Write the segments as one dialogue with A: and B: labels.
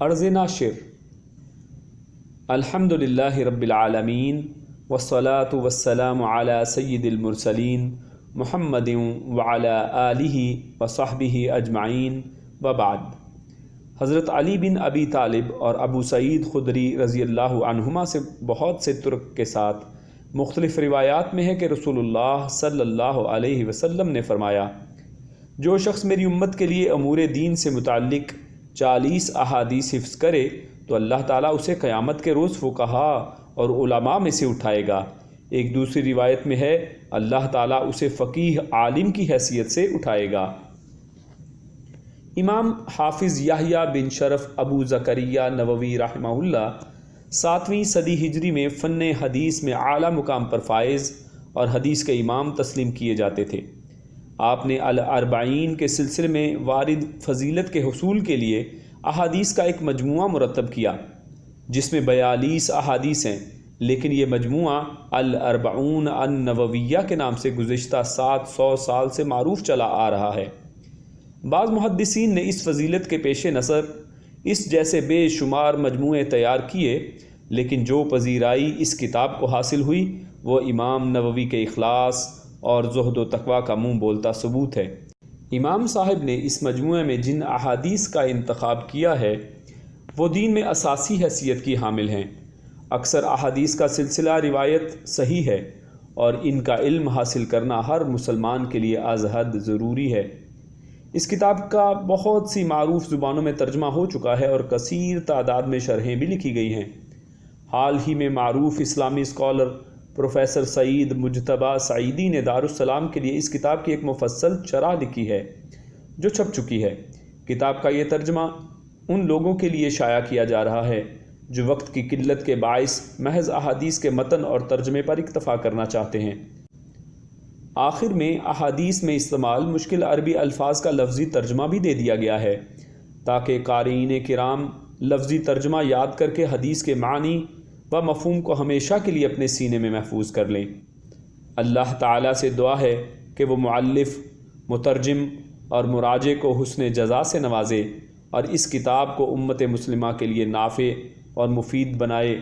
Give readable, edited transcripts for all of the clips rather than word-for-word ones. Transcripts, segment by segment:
A: عرض ناشر الحمدللہ رب العالمین والصلاة والسلام علی سید المرسلین محمد وعلی آلہ وصحبہ اجمعین وبعد۔ حضرت علی بن ابی طالب اور ابو سعید خدری رضی اللہ عنہما سے بہت سے ترک کے ساتھ مختلف روایات میں ہے کہ رسول اللہ صلی اللہ علیہ وسلم نے فرمایا، جو شخص میری امت کے لیے امور دین سے متعلق 40 احادیث حفظ کرے تو اللہ تعالیٰ اسے قیامت کے روز فقہاء اور علماء میں سے اٹھائے گا۔ ایک دوسری روایت میں ہے اللہ تعالیٰ اسے فقیہ عالم کی حیثیت سے اٹھائے گا۔ امام حافظ یحییٰ بن شرف ابو زکریا نووی رحمہ اللہ 7ویں صدی ہجری میں فن حدیث میں اعلیٰ مقام پر فائز اور حدیث کے امام تسلیم کیے جاتے تھے۔ آپ نے الاربعین کے سلسلے میں وارد فضیلت کے حصول کے لیے احادیث کا ایک مجموعہ مرتب کیا جس میں 42 احادیث ہیں، لیکن یہ مجموعہ الاربعون النوویہ کے نام سے گزشتہ 700 سال سے معروف چلا آ رہا ہے۔ بعض محدثین نے اس فضیلت کے پیش نظر اس جیسے بے شمار مجموعے تیار کیے، لیکن جو پذیرائی اس کتاب کو حاصل ہوئی وہ امام نووی کے اخلاص اور زہد و تقویٰ کا منہ بولتا ثبوت ہے۔ امام صاحب نے اس مجموعے میں جن احادیث کا انتخاب کیا ہے وہ دین میں اساسی حیثیت کی حامل ہیں۔ اکثر احادیث کا سلسلہ روایت صحیح ہے اور ان کا علم حاصل کرنا ہر مسلمان کے لیے از حد ضروری ہے۔ اس کتاب کا بہت سی معروف زبانوں میں ترجمہ ہو چکا ہے اور کثیر تعداد میں شرحیں بھی لکھی گئی ہیں۔ حال ہی میں معروف اسلامی اسکالر پروفیسر سعید مجتبیٰ سعیدی نے دارالسلام کے لیے اس کتاب کی ایک مفصل شرح لکھی ہے جو چھپ چکی ہے۔ کتاب کا یہ ترجمہ ان لوگوں کے لیے شائع کیا جا رہا ہے جو وقت کی قلت کے باعث محض احادیث کے متن اور ترجمے پر اکتفا کرنا چاہتے ہیں۔ آخر میں احادیث میں استعمال مشکل عربی الفاظ کا لفظی ترجمہ بھی دے دیا گیا ہے تاکہ قارئین کرام لفظی ترجمہ یاد کر کے حدیث کے معنی و مفہوم کو ہمیشہ کے لیے اپنے سینے میں محفوظ کر لیں۔ اللہ تعالیٰ سے دعا ہے کہ وہ مؤلف، مترجم اور مراجع کو حسن جزا سے نوازے اور اس کتاب کو امت مسلمہ کے لیے نافع اور مفید بنائے۔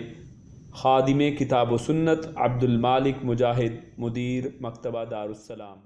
A: خادم کتاب و سنت عبد المالک مجاہد، مدیر مکتبہ دارالسلام۔